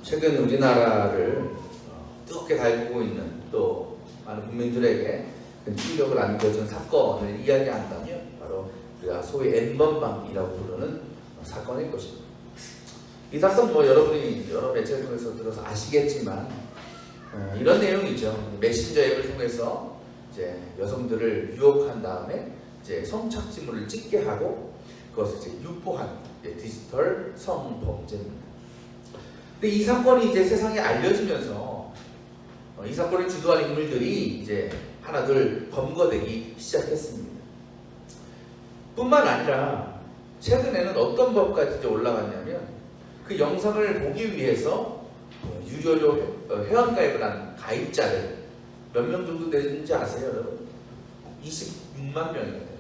최근 우리나라를 뜨겁게 달구고 있는 또 많은 국민들에게 큰 충격을 안겨준 사건을 이야기한다면 바로 우리가 소위 N번방이라고 부르는 사건일 것입니다. 이 사건 여러분이 여러 매체를 통해서 들어서 아시겠지만 이런 내용이죠. 메신저 앱을 통해서 이제 여성들을 유혹한 다음에 이제 성착취물을 찍게 하고 그것을 이제 유포한 디지털 성범죄입니다. 근데 이 사건이 이제 세상에 알려지면서 이 사건을 주도한 인물들이 이제 하나둘 검거되기 시작했습니다. 뿐만 아니라 최근에는 어떤 법까지 이제 올라갔냐면 그 영상을 보기 위해서 유료로 회원가입을 한 가입자들 몇 명 정도 되는지 아세요, 여러분? 26만 명이에요.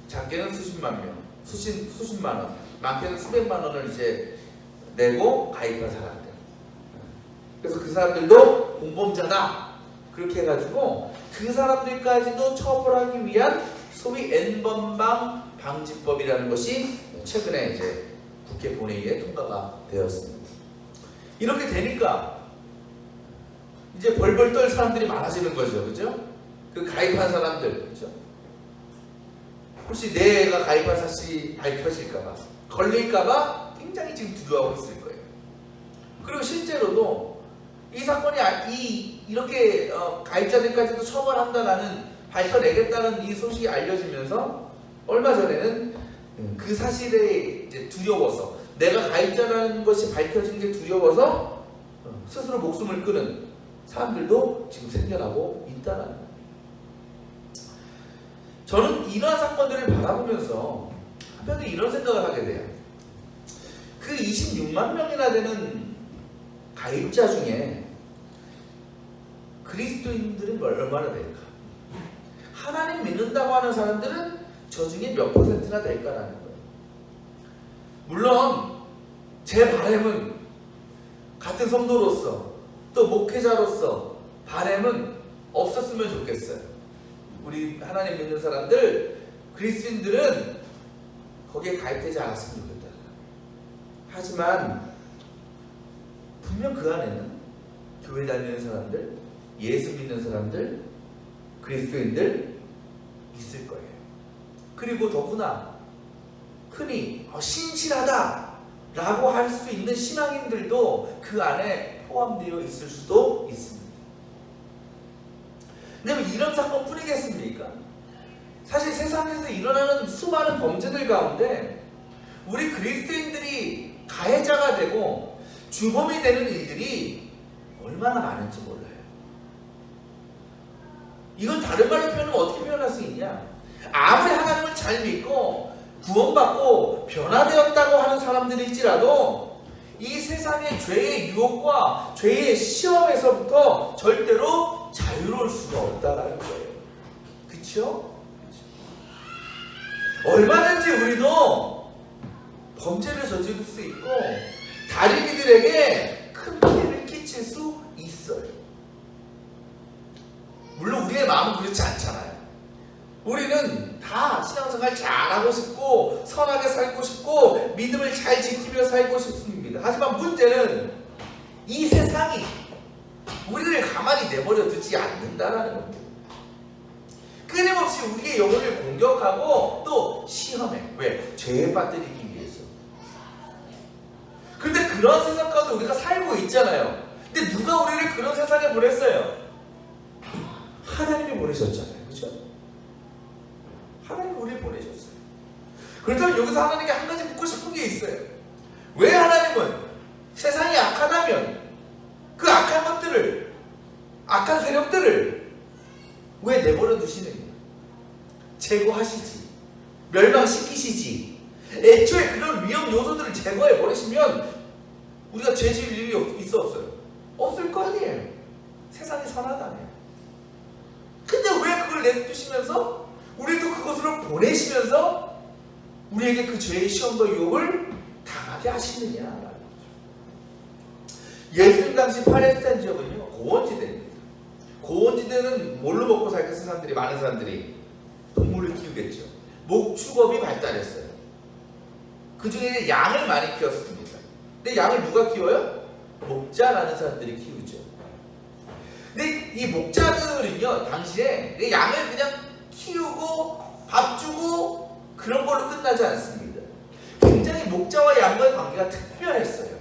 작게는 수십만 명, 수십만 원, 많게는 수백만 원을 이제 내고 가입한 사람들. 그래서 그 사람들도 공범자다. 그렇게 해가지고 그 사람들까지도 처벌하기 위한 소위 N번방 방지법이라는 것이 최근에 이제 국회 본회의에 통과가 되었습니다. 이렇게 되니까 이제 벌벌 떨 사람들이 많아지는 거죠, 그죠? 그 가입한 사람들, 그죠? 혹시 내가 가입한 사실이 밝혀질까봐, 걸릴까봐 굉장히 지금 두려워하고 있을 거예요. 그리고 실제로도 이 사건이 이렇게 가입자들까지도 처벌한다라는 밝혀내겠다는 이 소식이 알려지면서 얼마 전에는 그 사실에 이제 두려워서 내가 가입자라는 것이 밝혀진 게 두려워서 스스로 목숨을 끊은 사람들도 지금 생겨나고 있다는 거예요. 저는 이러한 사건들을 바라보면서 한편으로 이런 생각을 하게 돼요. 그 26만 명이나 되는 가입자 중에 그리스도인들은 얼마나 될까? 하나님 믿는다고 하는 사람들은 저 중에 몇 %나 될까라는 거예요. 물론 제 바람은 같은 성도로서 또 목회자로서 바람은 없었으면 좋겠어요. 우리 하나님 믿는 사람들, 그리스도인들은 거기에 가입되지 않았으면 좋겠다. 하지만 분명 그 안에는 교회 다니는 사람들, 예수 믿는 사람들, 그리스도인들 있을 거예요. 그리고 더구나 흔히 신실하다 라고 할 수 있는 신앙인들도 그 안에 포함되어 있을 수도 있습니다. 근데 이런 사건뿐이겠습니까? 사실 세상에서 일어나는 수많은 범죄들 가운데 우리 그리스도인들이 가해자가 되고 주범이 되는 일들이 얼마나 많은지 몰라요. 이건 다른 말로 표현하면 어떻게 표현할 수 있냐? 아무리 하나님을 잘 믿고 구원받고 변화되었다고 하는 사람들일지라도 이 세상의 죄의 유혹과 죄의 시험에서부터 절대로 자유로울 수가 없다라는 거예요. 그렇죠? 얼마든지 우리도 범죄를 저지를 수 있고 다른 이들에게 큰 피해를 끼칠 수 있어요. 물론 우리의 마음은 그렇지 않잖아요. 우리는 다 신앙생활 잘하고 싶고 선하게 살고 싶고 믿음을 잘 지키며 살고 싶습니다. 하지만 문제는 이 세상이 우리를 가만히 내버려 두지 않는다라는 겁니다. 끊임없이 우리의 영혼을 공격하고 또 시험해. 왜? 죄에 빠뜨리기 위해서. 그런데 그런 세상 가운데 우리가 살고 있잖아요. 근데 누가 우리를 그런 세상에 보냈어요? 하나님이 보내셨잖아요. 그렇죠? 하나님이 우리를 보내셨어요. 그렇다면 여기서 하나님께 한 가지 묻고 싶은 게 있어요. 왜 하나님은 세상이 악하다면 그 악한 것들을, 악한 세력들을 왜 내버려 두시느냐? 제거하시지, 멸망시키시지. 애초에 그런 위험 요소들을 제거해 버리시면 우리가 죄 지을 일이 있어 없어요? 없을 거 아니에요. 세상이 선하다면. 근데 왜 그걸 내두시면서 우리도 그것으로 보내시면서 우리에게 그 죄의 시험과 유혹을 당하게 하시느냐? 예수님 당시 팔레스타인 지역은요, 고원지대입니다. 고원지대는 뭘로 먹고 살겠어요? 사람들이, 많은 사람들이 동물을 키우겠죠. 목축업이 발달했어요. 그 중에 양을 많이 키웠습니다. 근데 양을 누가 키워요? 목자라는 사람들이 키우죠. 근데 이 목자들은요, 당시에 양을 그냥 키우고 밥 주고 그런 걸로 끝나지 않습니다. 굉장히 목자와 양과의 관계가 특별했어요.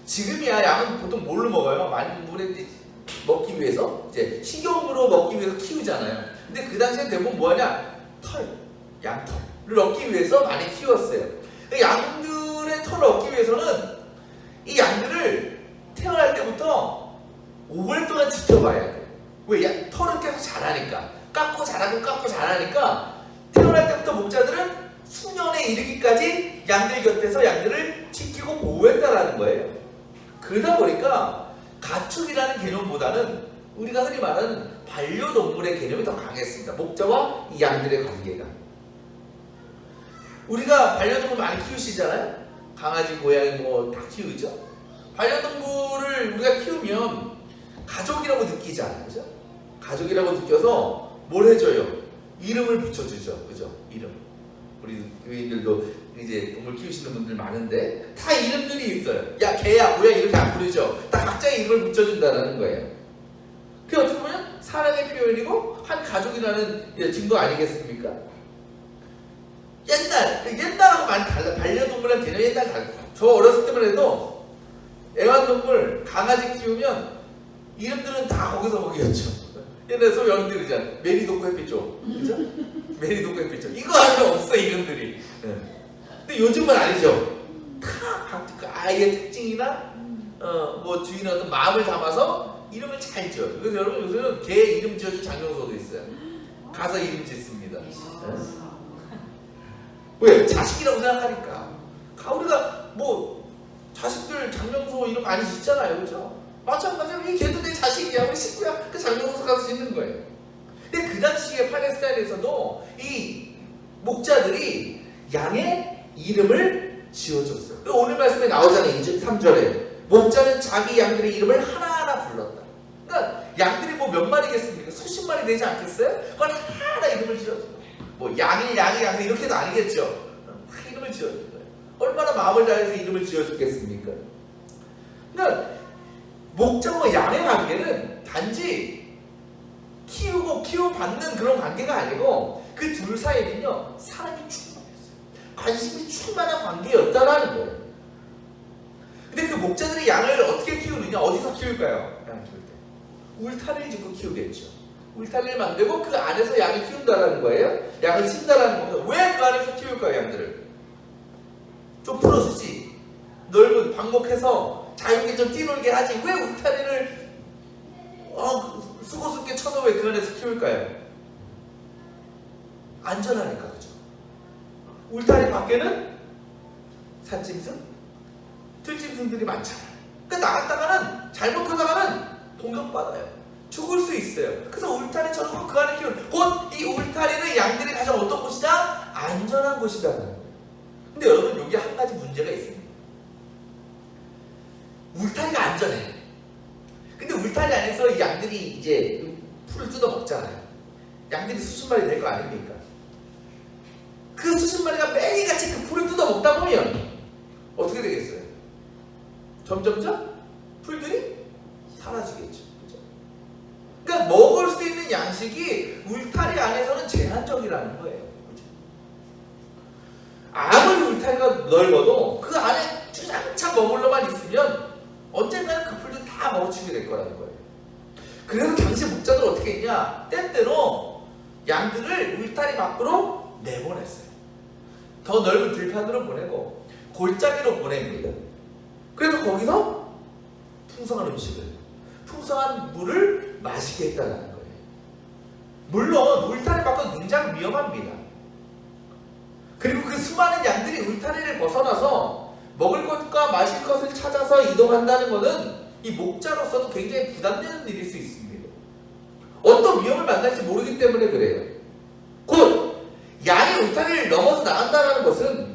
지금이야 양은 보통 뭘로 먹어요? 많은 물에 먹기 위해서, 이제 식용으로 먹기 위해서 키우잖아요. 근데 그 당시에 대부분 뭐하냐? 양털을 얻기 위해서 많이 키웠어요. 양들의 털을 얻기 위해서는 이 양들을 태어날 때부터 오랫동안 지켜봐야 돼요. 왜? 털은 계속 자라니까. 깎고 자라니까 태어날 때부터 목자들은 수년에 이르기까지 양들 곁에서 양들을 지키고 보호했다라는 거예요. 그러다 보니까 가축이라는 개념보다는 우리가 흔히 말하는 반려동물의 개념이 더 강했습니다. 목자와 이 양들의 관계가. 우리가 반려동물 많이 키우시잖아요? 강아지, 고양이 뭐 다 키우죠? 반려동물을 우리가 키우면 가족이라고 느끼잖아요. 그죠? 가족이라고 느껴서 뭘 해줘요? 이름을 붙여주죠. 그죠? 이름. 우리 교인들도 이제 동물 키우시는 분들 많은데 다 이름들이 있어요. 야, 개야, 고양이 이렇게 안 부르죠? 다 각자의 이름을 붙여준다는 거예요. 그게 어떻게 보면 사랑의 표현이고 한 가족이라는 증거 아니겠습니까? 옛날하고 많이 달라. 반려동물이라는 개념이 옛날 달라. 저 어렸을 때만 해도 애완동물, 강아지 키우면 이름들은 다 거기였죠. 옛날에 소위 여러분들 그러잖아. 메리도코 햇빛조. 그죠? 메리도코 햇빛조. 이거 아니면 없어, 이름들이. 네. 근데 요즘은 아니죠. 다 아이의 특징이나, 뭐 주인의 어떤 마음을 담아서 이름을 잘 지어요. 그래서 여러분 요새는 개 이름 지어줄 장명소도 있어요. 가서 이름 짓습니다. 네. 왜? 자식이라고 생각하니까. 우리가 뭐 자식들 장명소 이름 많이 짓잖아요. 그죠? 마찬가지로 이 걔도 내 자식이야, 우리 식구야. 그 장명소 가서 짓는 거예요. 근데 그 당시에 팔레스타인에서도 이 목자들이 양의 이름을 지어줬어요. 오늘 말씀에 나오잖아요. 3절에 목자는 자기 양들의 이름을 하나하나 불렀다. 그러니까 양들이 뭐 몇 마리겠습니까? 수십 마리 되지 않겠어요? 그건 하나하나 이름을 지어줘요. 뭐 양이 이렇게도 아니겠죠. 다 이름을 지어준 거예요. 얼마나 마음을 다해서 이름을 지어줬겠습니까? 그러니까 목자와 양의 관계는 단지 키워받는 그런 관계가 아니고 그 둘 사이는요, 사랑이 충만했어요. 관심이 충만한 관계였다라는 거예요. 근데 그 목자들이 양을 어떻게 키우느냐? 어디서 키울까요? 양 키울 때 울타리를 짓고 키우겠죠. 울타리를 만들고 그 안에서 양을 키운다라는 거예요. 양을 친다라는 겁니다. 왜 그 안에서 키울까요? 양들을 좀 풀어주지, 넓은 방목해서 자유롭게 좀 뛰놀게 하지, 왜 울타리를 수고스럽게 쳐서 왜 그 안에서 키울까요? 안전하니까. 그죠? 울타리 밖에는 산짐승, 들짐승들이 많잖아요. 그러니까 나갔다가는, 잘못하다가는 공격받아요. 죽을 수 있어요. 그래서 울타리 쳐놓고 그 안에 키우는, 곧 이 울타리는 양들이 가장 어떤 곳이다? 안전한 곳이라는 거예요. 근데 여러분, 여기 한 가지 문제가 있습니다. 울타리가 안전해. 근데 울타리 안에서 이 양들이 이제 풀을 뜯어 먹잖아요. 양들이 수십 마리 될 거 아닙니까? 그 수십 마리가 매일같이 그 풀을 뜯어 먹다 보면 어떻게 되겠어요? 점점점 풀들이 사라지겠죠. 그죠? 그러니까 먹을 수 있는 양식이 울타리 안에서는 제한적이라는 거예요. 그죠? 아무리 울타리가 넓어도 그 안에 주장창 머물러만 있으면 언젠가는 그 풀들 다 먹어치우게 될 거라는 거예요. 그래서 당시 목자들 어떻게 했냐? 때때로 양들을 울타리 밖으로 내보냈어요. 더 넓은 들판으로 보내고 골짜기로 보냅니다. 그래서 거기서 풍성한 음식을, 풍성한 물을 마시게 했다는 거예요. 물론 울타리 밖은 굉장히 위험합니다. 그리고 그 수많은 양들이 울타리를 벗어나서 먹을 것과 마실 것을 찾아서 이동한다는 것은 이 목자로서도 굉장히 부담되는 일일 수 있습니다. 어떤 위험을 만날지 모르기 때문에 그래요. 곧 양이 울타리를 넘어서 나간다는 것은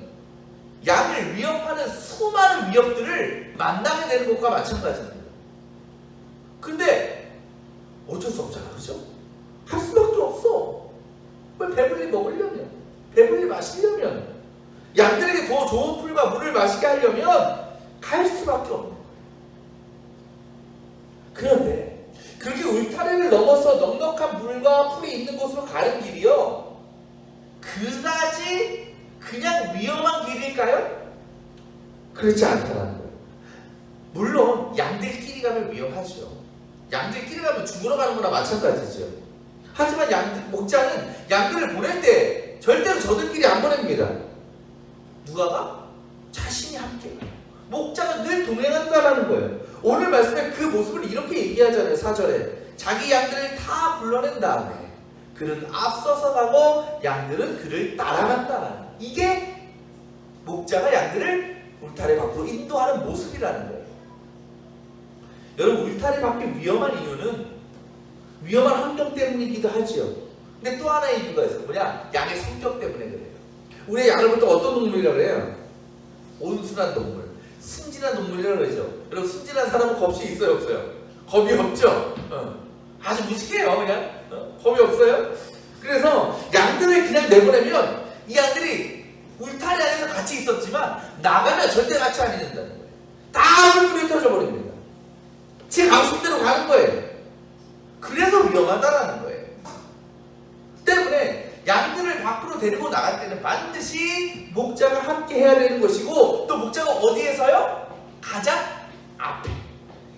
양을 위협하는 수많은 위협들을 만나게 되는 것과 마찬가지입니다. 근데 어쩔 수 없잖아. 그죠? 할 수밖에 없어. 왜 배불리 먹으려면, 배불리 마시려면, 양들에게 더 좋은 풀과 물을 마시게 하려면 갈 수밖에 없는 거예요. 그런데 그렇게 울타리를 넘어서 넉넉한 물과 풀이 있는 곳으로 가는 길이요, 그다지 그냥 위험한 길일까요? 그렇지 않다는 거예요. 물론 양들끼리 가면 위험하죠. 양들끼리 가면 죽으러 가는 거나 마찬가지죠. 하지만 목자는 양들을 보낼 때 절대로 저들끼리 안 보냅니다. 누가 가? 자신이 함께 가요. 목자가 늘 동행한다라는 거예요. 오늘 말씀에 그 모습을 이렇게 얘기하잖아요. 4절에 자기 양들을 다 불러낸 다음에 그는 앞서서 가고 양들은 그를 따라간다라는, 이게 목자가 양들을 울타리 밖으로 인도하는 모습이라는 거예요. 여러분, 울타리 밖이 위험한 이유는 위험한 환경 때문이기도 하지요. 근데 또 하나의 이유가 있어요. 뭐냐? 양의 성격 때문에 그래요. 우리의 양을 볼 때 어떤 동물이라고 그래요? 온순한 동물, 순진한 동물이라고 그러죠. 여러분, 순진한 사람은 겁이 있어요, 없어요? 겁이 없죠? 아주 무식해요, 그냥. 겁이 없어요? 그래서 양들을 그냥 내보내면 이 양들이 울타리 안에서 같이 있었지만 나가면 절대 같이 안 있는다는 거예요. 다 불이 터져버립니다. 제 강속대로 가는 거예요. 그래서 위험하다라는 거예요. 때문에 양들을 밖으로 데리고 나갈 때는 반드시 목자가 함께 해야 되는 것이고, 또 목자가 어디에 서요? 가장 앞에.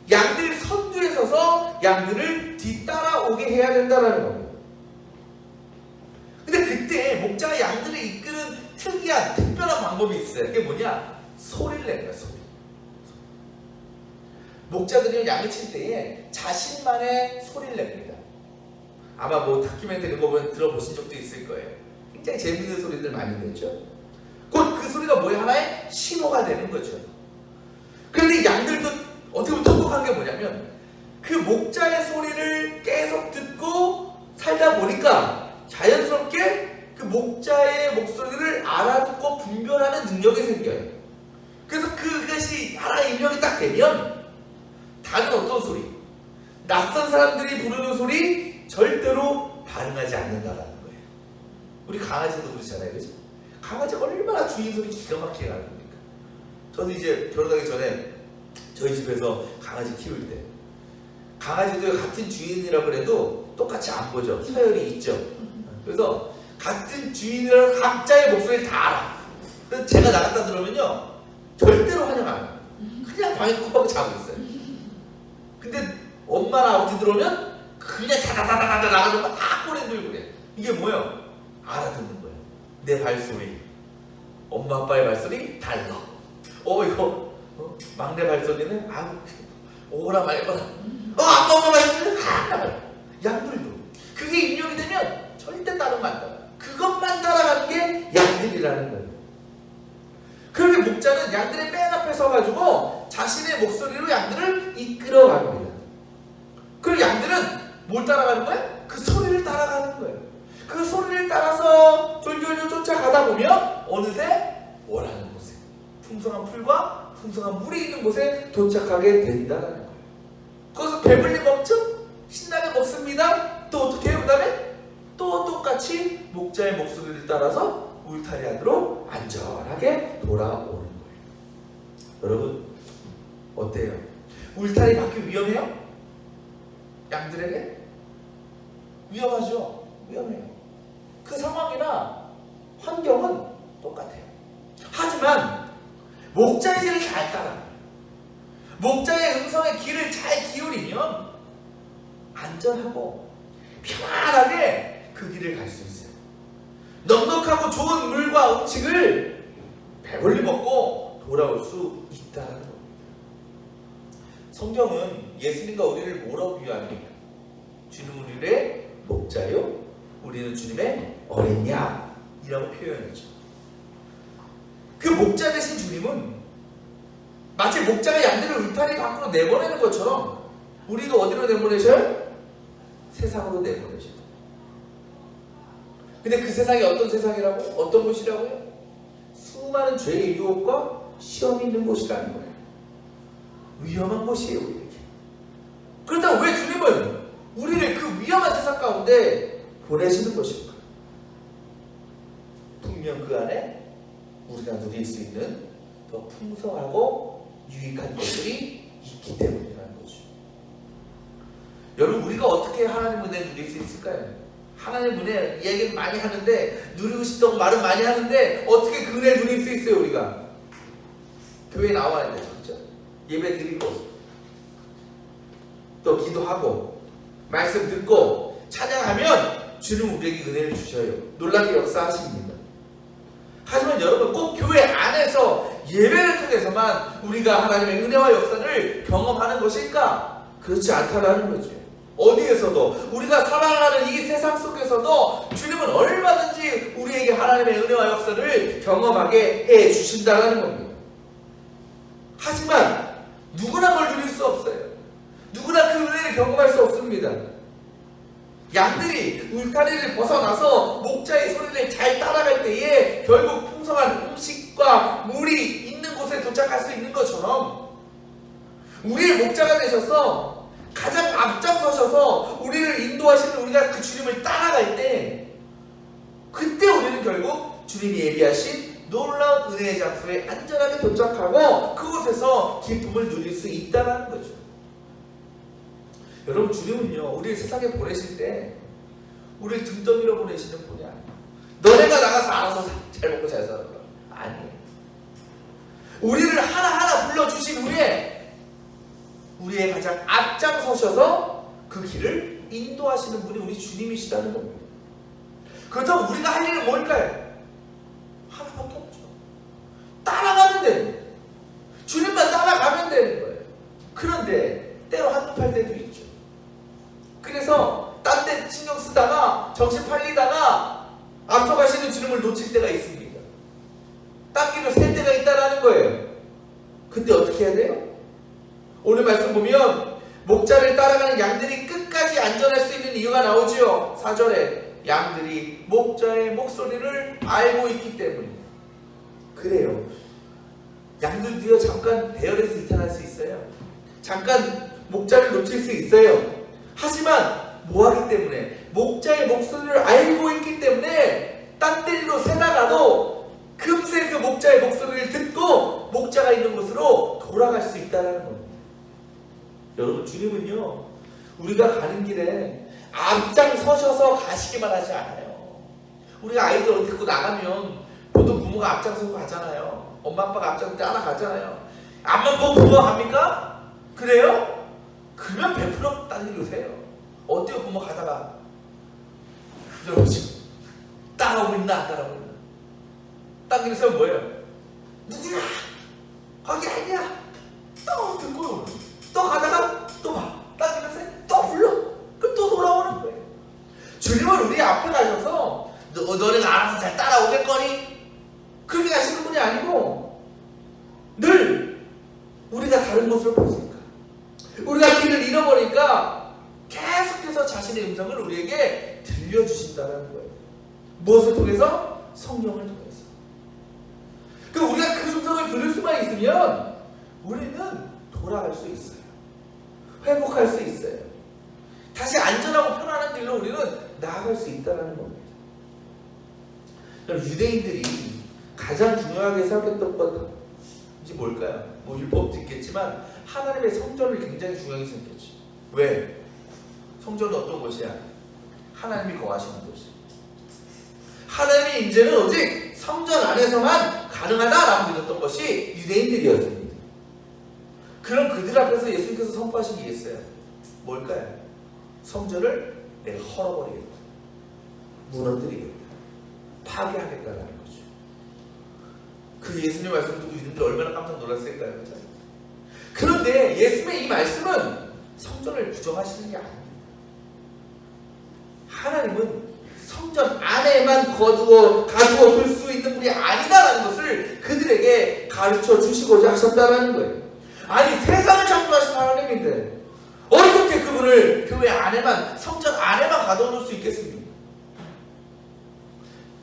양들 선두에 서서 양들을 뒤따라오게 해야 된다는 겁니다. 근데 그때 목자가 양들을 이끄는 특이한 특별한 방법이 있어요. 그게 뭐냐? 소리를 내는 거예요. 소리. 목자들이 양을 칠 때에 자신만의 소리를 냅니다. 아마 뭐 다큐멘터리 보면 들어보신 적도 있을 거예요. 굉장히 재밌는 소리들 많이 내죠. 곧 그 소리가 뭐예요? 하나의 신호가 되는 거죠. 그런데 양들도 어떻게 보면 똑똑한 게 뭐냐면, 그 목자의 소리를 계속 듣고 살다 보니까 자연스럽게 그 목자의 목소리를 알아듣고 분별하는 능력이 생겨요. 그래서 그것이 하나의 입력이 딱 되면 다른 어떤 소리, 낯선 사람들이 부르는 소리 절대로 반응하지 않는다라는 거예요. 우리 강아지도 그렇잖아요, 그죠? 강아지가 얼마나 주인 소리 기가 막히게 하는 겁니까? 저도 이제 결혼하기 전에 저희 집에서 강아지 키울 때 강아지도 같은 주인이라고 해도 똑같이 안 보죠. 서열이 있죠. 그래서 같은 주인이라는 각자의 목소리를 다 알아. 그래서 제가 나갔다 들어오면요, 절대로 환영 안 해요. 그냥 방에 코박고 자고 있어요. 근데 엄마나 아버지 들어오면 그냥 다다다다다 나가서 다 꼬리들고 그래. 이게 뭐예요? 알아듣는 거예요. 내 발소리, 엄마 아빠의 발소리 달라. 이거 막내 발소리는 오라 말거라. 아빠 엄마 발소리는 나가요. 양들도 그게 입력이 되면 절대 다른 거 안 따라. 그것만 따라가는 게 양들이라는 거예요. 그렇게 목자는 양들의 맨 앞에 서가지고 자신의 목소리로 양들을 이끌어갑니다. 그리고 양들은 뭘 따라가는 거예요? 그 소리를 따라가는 거예요. 그 소리를 따라서 졸졸졸 쫓아가다 보면 어느새 원하는 곳에, 풍성한 풀과 풍성한 물이 있는 곳에 도착하게 된다는 거예요. 거기서 배불리 먹죠? 신나게 먹습니다. 또 어떻게 해요? 그 다음에 또 똑같이 목자의 목소리를 따라서 울타리 안으로 안전하게 돌아오는 거예요. 여러분, 어때요? 울타리 밖이 위험해요? 양들에게? 위험하죠? 위험해요. 그 상황이나 환경은 똑같아요. 하지만 목자의 길을 잘 따라가요. 목자의 음성의 길을 잘 기울이면 안전하고 편안하게 그 길을 갈 수 있어요. 넉넉하고 좋은 물과 음식을 배불리 먹고 돌아올 수 있다는 겁니다. 성경은 예수님과 우리를 뭐라고 비유합니까? 주는 우리의 목자요, 우리는 주님의 어린 양이라고 표현하죠. 그 목자 되신 주님은 마치 목자가 양들을 울타리 밖으로 내보내는 것처럼 우리도 어디로 내보내셔요? 세상으로 내보내셔요. 근데 그 세상이 어떤 세상이라고? 어떤 곳이라고요? 수많은 죄의 유혹과 시험이 있는 곳이라는 거예요. 위험한 곳이에요, 우리에게. 그렇다면 왜 주님은 우리를 그 위험한 세상 가운데 보내시는 것일까? 분명 그 안에 우리가 누릴 수 있는 더 풍성하고 유익한 것들이 있기 때문이라는 거죠. 여러분, 우리가 어떻게 하나님 은혜를 누릴 수 있을까요? 하나님 은혜 이야기는 많이 하는데, 누리고 싶다고 말은 많이 하는데, 어떻게 그 은혜를 누릴 수 있어요? 우리가 교회에 나와야 돼요. 그렇죠? 예배 드리고 또 기도하고 말씀 듣고 찬양하면 주님 우리에게 은혜를 주셔요. 놀랍게 역사하십니다. 하지만 여러분, 꼭 교회 안에서 예배를 통해서만 우리가 하나님의 은혜와 역사를 경험하는 것일까? 그렇지 않다라는 거죠. 어디에서도, 우리가 살아가는 이 세상 속에서도 주님은 얼마든지 우리에게 하나님의 은혜와 역사를 경험하게 해 주신다는 겁니다. 하지만 누구나 그걸 누릴 수 없어요. 누구나 그 은혜를 경험할 수 없습니다. 양들이 울타리를 벗어나서 목자의 소리를 잘 따라갈 때에 결국 풍성한 음식과 물이 있는 곳에 도착할 수 있는 것처럼, 우리의 목자가 되셔서 가장 앞장서셔서 우리를 인도하시는, 우리가 그 주님을 따라갈 때, 그때 우리는 결국 주님이 예비하신 놀라운 은혜의 장소에 안전하게 도착하고 그곳에서 기쁨을 누릴 수 있다는 거죠. 여러분, 주님은요, 우리를 세상에 보내실 때 우리를 등 떠밀어 보내시는 분이 아니에요. 너네가 나가서 알아서 잘 먹고 잘 살아라. 아니에요. 우리를 하나하나 불러주신 후에 우리의 가장 앞장서셔서 그 길을 인도하시는 분이 우리 주님이시다는 겁니다. 그렇다고 우리가 할 일은 뭘까요? 하나밖에 없죠. 따라가면 되는 거예요. 주님만 따라가면 되는 거예요. 그런데 때로 한두 팔 때도 있죠. 그래서 딴 데 신경 쓰다가 정신 팔리다가 앞서가시는 주님을 놓칠 때가 있습니다. 딴 길로 셀 때가 있다는 거예요. 그때 어떻게 해야 돼요? 오늘 말씀 보면 목자를 따라가는 양들이 끝까지 안전할 수 있는 이유가 나오지요. 4절에 양들이 목자의 목소리를 알고 있기 때문입니다. 그래요. 양들도요, 잠깐 대열에서 이탈할 수 있어요. 잠깐 목자를 놓칠 수 있어요. 하지만 뭐하기 때문에? 목자의 목소리를 알고 있기 때문에 딴 데로 새나가도 금세 그 목자의 목소리를 듣고 목자가 있는 곳으로 돌아갈 수 있다는 겁니다. 여러분, 주님은요, 우리가 가는 길에 앞장서셔서 가시기만 하지 않아요. 우리가 아이들 데리고 나가면 보통 부모가 앞장서고 가잖아요. 엄마 아빠가 앞장서 따라가잖아요. 앞만 보고 부모가 갑니까? 그래요? 그러면 100% 따르세요. 어때요? 부모 가다가 여러분, 따라오고 있나 안 따라오고 있나? 당기는 사람 뭐예요? 누구야? 거기 아니야. 또 듣고 또 가다가 또 봐. 당기면서 또 불러. 그럼 또 돌아오는 거예요. 주님은 우리 앞에 가셔서 너네가 알아서 잘 따라오겠거니? 그렇게 가시는 분이 아니고 늘 우리가 다른 모습을 보니까, 우리가 길을 잃어버리니까 계속해서 자신의 음성을 우리에게 들려주신다는 거예요. 무엇을 통해서? 성령을 통해서. 그럼 우리가 그 음성을 들을 수만 있으면 우리는 돌아갈 수 있어요. 회복할 수 있어요. 다시 안전하고 편안한 길로 우리는 나아갈 수 있다는 겁니다. 유대인들이 가장 중요하게 생각했던 것이 뭘까요? 뭐 율법도 있겠지만 하나님의 성전을 굉장히 중요하게 생각했죠. 왜? 성전은 어떤 곳이야? 하나님이 거하시는 곳이에요. 하나님의 임재는 오직 성전 안에서만 가능하다라고 믿었던 것이 유대인들이었습니다. 그럼 그들 앞에서 예수님께서 선포하신 게 있어요. 뭘까요? 성전을 내가 헐어버리겠다, 무너뜨리겠다, 파괴하겠다라는 거죠. 그 예수님의 말씀 듣고 유대인들이 얼마나 깜짝 놀랐을까요? 그런데 예수님의 이 말씀은 성전을 부정하시는 게 아닙니다. 하나님은 성전 안에만 가두어 둘 수 있는 분이 아니다라는 것을 그들에게 가르쳐 주시고자 하셨다는 거예요. 아니, 세상을 창조하신 하나님인데 어떻게 그분을 교회 안에만, 성전 안에만 가둬놓을 수 있겠습니까?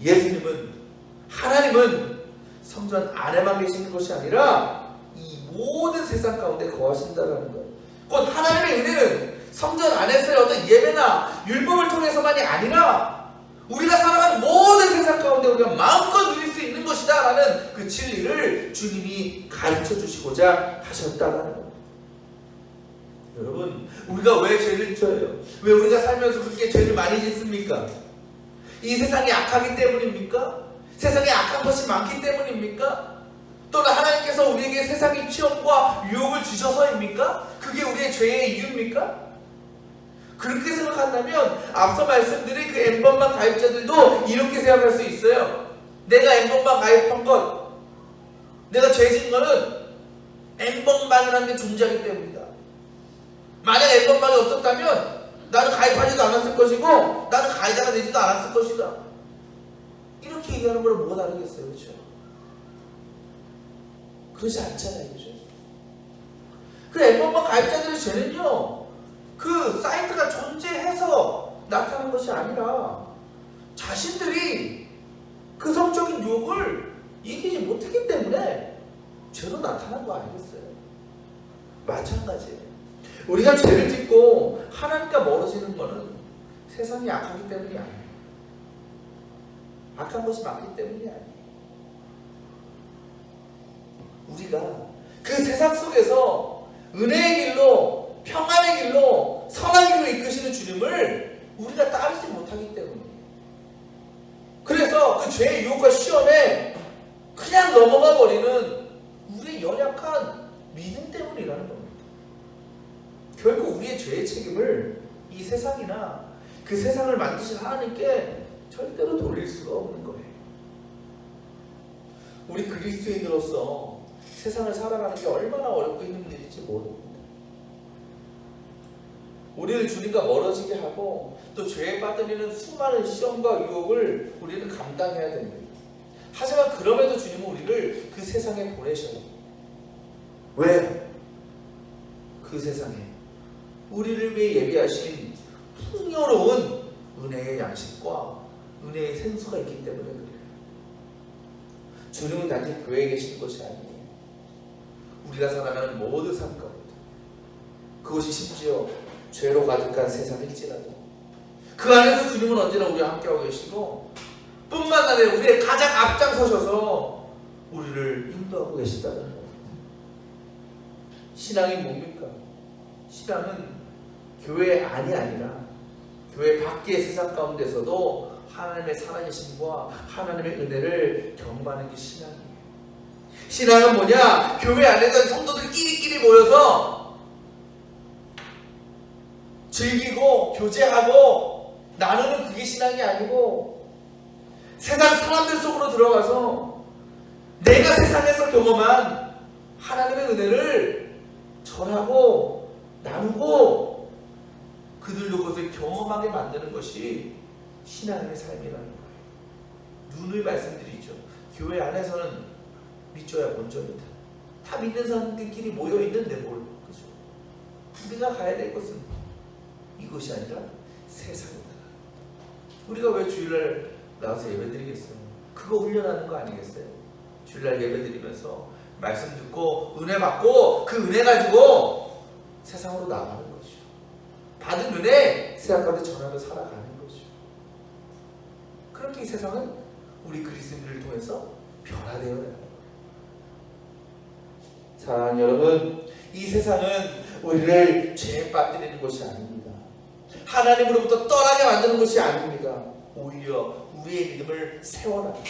예수님은, 하나님은 성전 안에만 계시는 것이 아니라 이 모든 세상 가운데 거하신다는 거예요. 곧 하나님의 은혜는 성전 안에서의 어떤 예배나 율법을 통해서만이 아니라 우리가 살아가는 모든 세상 가운데 우리가 마음껏 누릴 수 있는 것이다 라는 그 진리를 주님이 가르쳐 주시고자 하셨다라는 겁니다. 여러분, 우리가 왜 죄를 져요? 왜 우리가 살면서 그렇게 죄를 많이 짓습니까? 이 세상이 악하기 때문입니까? 세상에 악한 것이 많기 때문입니까? 또는 하나님께서 우리에게 세상의 시험과 유혹을 주셔서입니까? 그게 우리의 죄의 이유입니까? 그렇게 생각한다면 앞서 말씀드린 그 N번방 가입자들도 이렇게 생각할 수 있어요. 내가 N번방 가입한 것, 내가 죄진 거는 N번방이라는 게 존재하기 때문이다. 만약 N번방이 없었다면 나는 가입하지도 않았을 것이고 나는 가해자가 되지도 않았을 것이다. 이렇게 얘기하는 거랑 뭐가 다르겠어요? 그렇죠? 그러지 않잖아요. 그렇죠? 그 N번방 가입자들의 죄는요, 그 사이트가 존재해서 나타난 것이 아니라 자신들이 그 성적인 유혹을 이기지 못했기 때문에 죄로 나타난 거 아니겠어요? 마찬가지예요. 우리가 죄를 짓고 하나님과 멀어지는 것은 세상이 악하기 때문이 아니에요. 악한 것이 많기 때문이 아니에요. 우리가 그 세상 속에서 은혜의 길로, 평안의 길로, 선한 길로 이끄시는 주님을 우리가 따르지 못하기 때문이에요. 그래서 그 죄의 유혹과 시험에 그냥 넘어가 버리는 우리의 연약한 믿음 때문이라는 겁니다. 결국 우리의 죄의 책임을 이 세상이나 그 세상을 만드신 하나님께 절대로 돌릴 수가 없는 거예요. 우리 그리스도인으로서 세상을 살아가는 게 얼마나 어렵고 힘든 일인지 모릅니다. 우리를 주님과 멀어지게 하고 또 죄에 빠뜨리는 수많은 시험과 유혹을 우리는 감당해야 됩니다. 하지만 그럼에도 주님은 우리를 그 세상에 보내셔요. 왜? 그 세상에 우리를 위해 예비하신 풍요로운 은혜의 양식과 은혜의 생수가 있기 때문에 그래요. 주님은 단지 교회에 계신 것이 아니에요. 우리가 살아가는 모든 삶 가운데, 그것이 심지어 죄로 가득한 세상일지라도 그 안에서 주님은 언제나 우리와 함께하고 계시고, 뿐만 아니라 우리의 가장 앞장서셔서 우리를 인도하고 계시다는 겁니다. 신앙이 뭡니까? 신앙은 교회 안이 아니라 교회 밖의 세상 가운데서도 하나님의 살아계심과 하나님의 은혜를 경험하는 게 신앙이에요. 신앙은 뭐냐? 교회 안에서 성도들 끼리끼리 모여서 즐기고 교제하고 나누는 그게 신앙이 아니고, 세상 사람들 속으로 들어가서 내가 세상에서 경험한 하나님의 은혜를 전하고 나누고 그들도 그것을 경험하게 만드는 것이 신앙의 삶이라는 거예요. 눈을 말씀드리죠. 교회 안에서는 믿져야 본전이다. 다 믿는 사람들끼리 모여있는데 뭘, 그죠? 우리가 가야 될 것은 이것이 아니라 세상이다. 우리가 왜 주일날 나와서 예배드리겠어요? 그거 훈련하는 거 아니겠어요? 주일날 예배드리면서 말씀 듣고 은혜 받고 그 은혜 가지고 세상으로 나가는 거죠. 받은 은혜 세상 가운데 전하며 살아가는 거죠. 그렇게 이 세상은 우리 그리스도인들을 통해서 변화되어야 합니다. 사랑하는 여러분, 이 세상은 우리를 죄에 빠뜨리는 것이 아닙니다. 하나님으로부터 떠나게 만드는 것이 아닙니다. 오히려 우리의 믿음을 세워나가고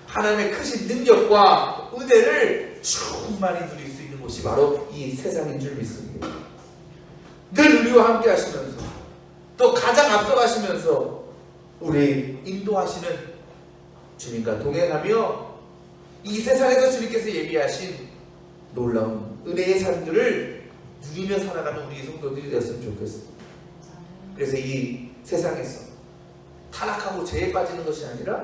하나님의 크신 능력과 은혜를 충만히 누릴 수 있는 곳이 바로 이 세상인 줄 믿습니다. 늘 우리와 함께 하시면서 또 가장 앞서가시면서 우리 인도하시는 주님과 동행하며 이 세상에서 주님께서 예비하신 놀라운 은혜의 삶들을 누리며 살아가는 우리 성도들이 되었으면 좋겠습니다. 그래서 이 세상에서 타락하고 죄에 빠지는 것이 아니라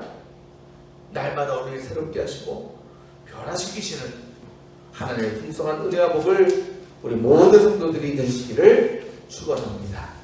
날마다 우리를 새롭게 하시고 변화시키시는 하나님의 풍성한 은혜와 복을 우리 모든 성도들이 누리시기를 축원합니다.